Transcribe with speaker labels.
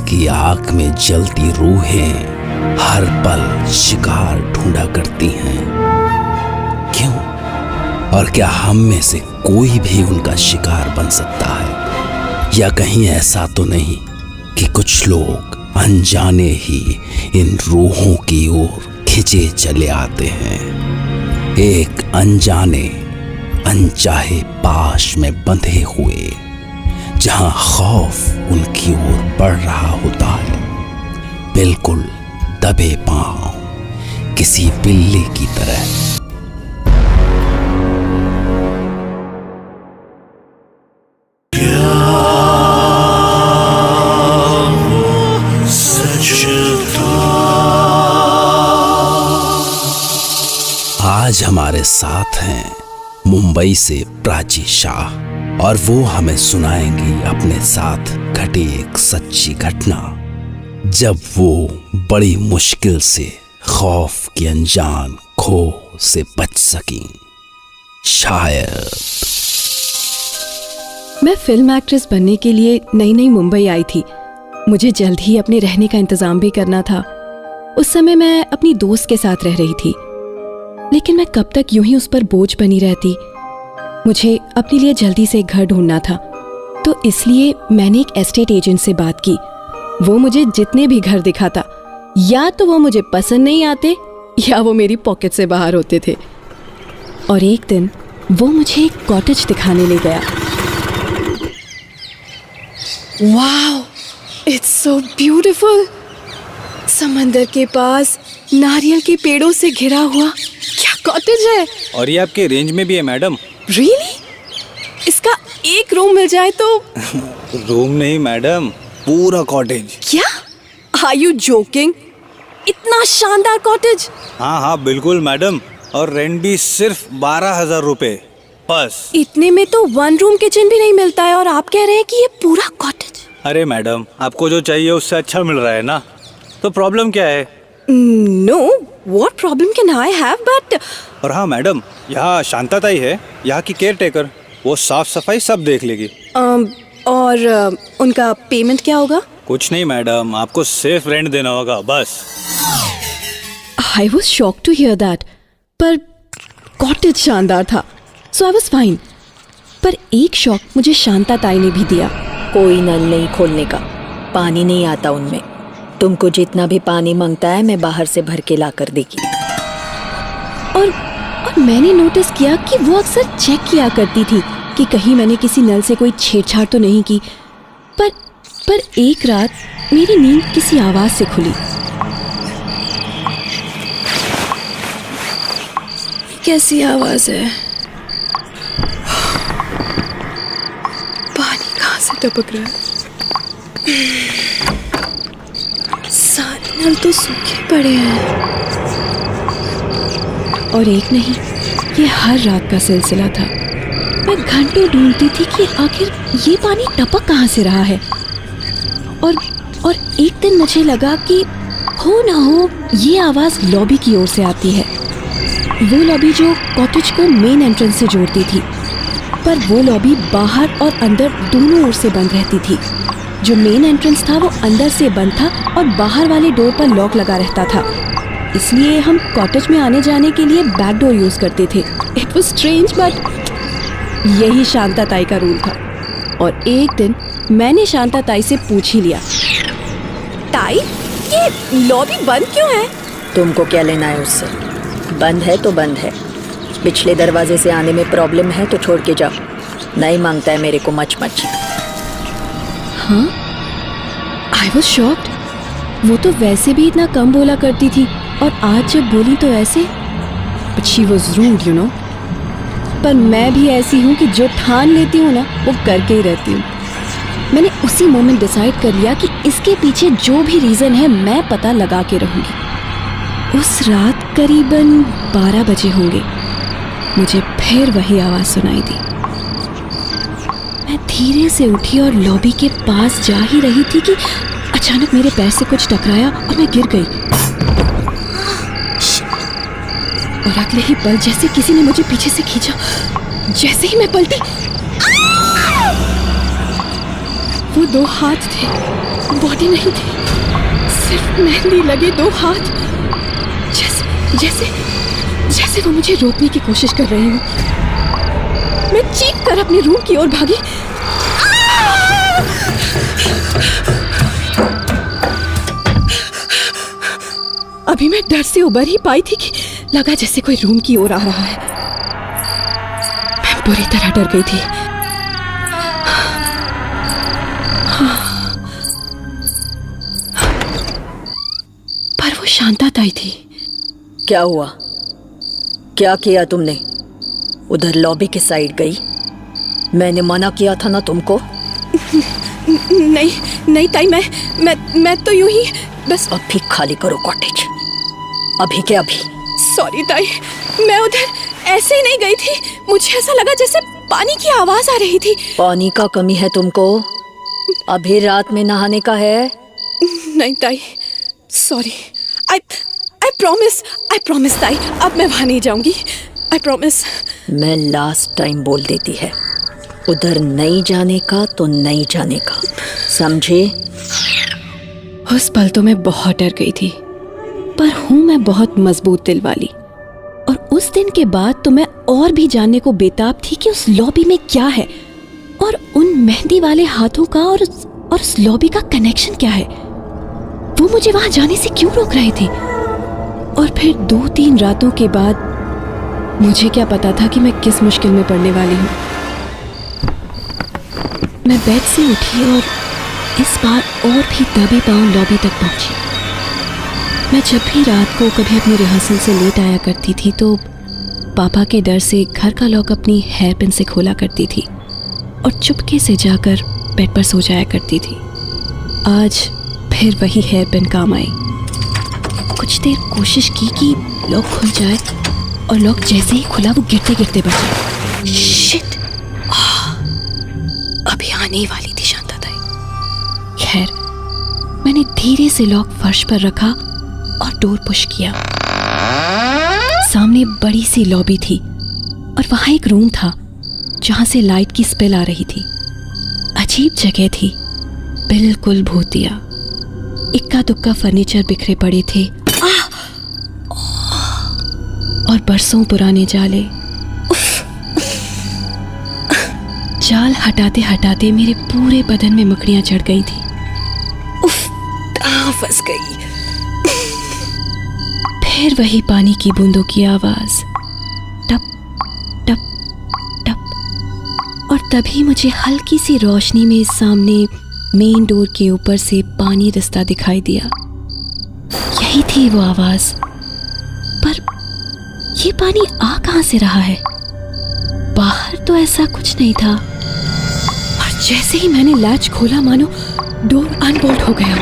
Speaker 1: की आग में जलती रूहें हर पल शिकार ढूंढा करती हैं। क्यों? और क्या हम में से कोई भी उनका शिकार बन सकता है? या कहीं ऐसा तो नहीं कि कुछ लोग अनजाने ही इन रूहों की ओर खिंचे चले आते हैं, एक अनजाने अनचाहे पाश में बंधे हुए, जहां खौफ उनकी ओर बढ़ रहा होता है, बिल्कुल दबे पांव किसी बिल्ली की तरह। आज हमारे साथ हैं मुंबई से प्राची शाह और वो हमें सुनाएंगी अपने साथ घटी एक सच्ची घटना, जब वो बड़ी मुश्किल से खौफ की अनजान खो से बच सकी। शायद
Speaker 2: मैं फिल्म एक्ट्रेस बनने के लिए नई नई मुंबई आई थी। मुझे जल्द ही अपने रहने का इंतजाम भी करना था। उस समय मैं अपनी दोस्त के साथ रह रही थी, लेकिन मैं कब तक यूं ही उस पर बोझ बनी रहती। मुझे अपने लिए जल्दी से एक घर ढूंढना था, तो इसलिए मैंने एक एस्टेट एजेंट से बात की। वो मुझे जितने भी घर दिखाता, या तो वो मुझे पसंद नहीं आते या वो मेरी पॉकेट से बाहर होते थे। और एक दिन वो मुझे एक कॉटेज दिखाने ले गया। Wow, it's so beautiful. समंदर के पास नारियल के पेड़ों से घिरा हुआ क्या कॉटेज है।
Speaker 3: और ये आपके रेंज में भी है मैडम।
Speaker 2: रियली? इसका एक रूम मिल जाए तो?
Speaker 3: रूम नहीं मैडम, पूरा कॉटेज।
Speaker 2: क्या? Are you joking? इतना शानदार कॉटेज?
Speaker 3: हाँ बिल्कुल मैडम, और रेंट भी सिर्फ 12,000 रुपए बस।
Speaker 2: इतने में तो वन रूम किचन भी नहीं मिलता है और आप कह रहे हैं कि ये पूरा कॉटेज?
Speaker 3: अरे मैडम, आपको जो चाहिए उससे अच्छा मिल रहा है ना, तो प्रॉब्लम क्या है?
Speaker 2: No, what problem can I have? But
Speaker 3: और हाँ मैडम, यहाँ शांता ताई है, यहाँ की केयर टेकर, वो साफ सफाई सब देख लेगी।
Speaker 2: और उनका पेमेंट क्या होगा?
Speaker 3: कुछ नहीं मैडम, आपको सिर्फ रेंट देना होगा बस।
Speaker 2: I was shock to hear that, पर कॉटेज शानदार था, सो आई वॉज फाइन। पर एक शॉक मुझे शांता ताई ने भी दिया।
Speaker 4: कोई नल नहीं खोलने का, पानी नहीं आता उनमें। तुमको जितना भी पानी मांगता है मैं बाहर से भर के ला कर देगी।
Speaker 2: और मैंने नोटिस किया कि वो अक्सर चेक किया करती थी कि कहीं मैंने किसी नल से कोई छेड़छाड़ तो नहीं की। पर एक रात मेरी नींद किसी आवाज से खुली। कैसी आवाज है? पानी कहाँ से टपक रहा है? सारे नल तो सूखे पड़े हैं। और एक नहीं, ये हर रात का सिलसिला था। मैं घंटों ढूंढती थी कि आखिर ये पानी टपक कहाँ से रहा है। और एक दिन मुझे लगा कि हो ना हो ये आवाज़ लॉबी की ओर से आती है। वो लॉबी जो कॉटेज को मेन एंट्रेंस से जोड़ती थी, पर वो लॉबी बाहर और अंदर दोनों ओर से बंद रहती थी। जो मेन एंट्रेंस था वो अंदर से बंद था और बाहर वाले डोर पर लॉक लगा रहता था, इसलिए हम कॉटेज में आने जाने के लिए बैक डोर यूज़ करते थे। इट वाज स्ट्रेंज, बट यही शांता ताई का रूल था। और एक दिन मैंने शांता ताई से पूछ ही लिया, ताई ये लॉबी बंद क्यों है?
Speaker 4: तुमको क्या लेना है उससे? बंद है तो बंद है। पिछले दरवाजे से आने में प्रॉब्लम है तो छोड़ के जाओ। नहीं मांगता है मेरे को मच।
Speaker 2: हाँ, आई वॉज शॉक्ड। वो तो वैसे भी इतना कम बोला करती थी और आज जब बोली तो ऐसे। But she was rude, you know. पर मैं भी ऐसी हूँ कि जो ठान लेती हूँ ना वो करके ही रहती हूँ। मैंने उसी मोमेंट डिसाइड कर लिया कि इसके पीछे जो भी रीज़न है मैं पता लगा के रहूँगी। उस रात करीबन 12 बजे होंगे, मुझे फिर वही आवाज़ सुनाई दी। मैं धीरे से उठी और लॉबी के पास जा ही रही थी कि अचानक मेरे पैर से कुछ टकराया और मैं गिर गई। और अगले ही पल जैसे किसी ने मुझे पीछे से खींचा। जैसे ही मैं पलटी, वो 2 हाथ थे बॉडी नहीं थी, सिर्फ मेहंदी लगे 2 हाथ, जैसे जैसे वो मुझे रोकने की कोशिश कर रहे हो। मैं चीख कर अपने रूम की ओर भागी। अभी मैं डर से उबर ही पाई थी कि लगा जैसे कोई रूम की ओर आ रहा है। मैं बुरी तरह डर गई थी। पर वो शांता ताई थी।
Speaker 4: क्या हुआ? क्या किया तुमने? उधर लॉबी के साइड गई? मैंने मना किया था ना तुमको।
Speaker 2: नहीं ताई, मैं तो यूं ही बस।
Speaker 4: अभी खाली करो कॉटेज, अभी के अभी।
Speaker 2: सॉरी ताई, मैं उधर ऐसे ही नहीं गई थी। मुझे ऐसा लगा जैसे पानी की आवाज आ रही थी।
Speaker 4: पानी का कमी है तुमको? अभी रात में नहाने का है?
Speaker 2: नहीं ताई, सॉरी। आई प्रॉमिस ताई, अब मैं वहां नहीं जाऊंगी। I promise.
Speaker 4: मैं लास्ट टाइम बोल देती है, उधर नहीं जाने का तो नहीं जाने का, समझे?
Speaker 2: उस पल तो मैं बहुत डर गई थी, पर हूं मैं बहुत मजबूत दिल वाली। और उस दिन के बाद तो मैं और भी जानने को बेताब थी कि उस लॉबी में क्या है, और उन मेहंदी वाले हाथों का और उस लॉबी का कनेक्शन क्या है। वो मुझे वहां जाने से क्यों रोक रहे थे? और फिर 2-3 रातों के बाद मुझे क्या पता था कि मैं किस मुश्किल में पड़ने वाली हूँ। मैं बेड से उठी और इस बार और भी दबे पांव लॉबी तक पहुंची। मैं जब भी रात को कभी अपनी रिहर्सल से लेट आया करती थी तो पापा के डर से घर का लॉक अपनी हेयर पिन से खोला करती थी और चुपके से जाकर बेड पर सो जाया करती थी। आज फिर वही हेयर पिन काम आई। कुछ देर कोशिश की कि लॉक खुल जाए, और लॉक जैसे ही खुला वो गिरते गिरते बचा। शिट! अभी आने ही वाली थी शांता ताई। खैर, मैंने धीरे से लॉक फर्श पर रखा और डोर पुश किया। सामने बड़ी सी लॉबी थी और वहां एक रूम था जहां से लाइट की स्पेल आ रही थी। अजीब जगह थी, बिल्कुल भूतिया। इक्का दुक्का फर्नीचर बिखरे पड़े थे और बरसों पुराने जाले। जाल हटाते हटाते मेरे पूरे बदन में मकड़ियां चढ़ गई थी। उफ, फंस गई। फिर वही पानी की बूंदों की आवाज, टप टप टप। और तभी मुझे हल्की सी रोशनी में सामने मेन डोर के ऊपर से पानी रिसता दिखाई दिया। यही थी वो आवाज। पर ये पानी आ कहां से रहा है? बाहर तो ऐसा कुछ नहीं था। और जैसे ही मैंने लैच खोला मानो डोर अनबोल्ट हो गया।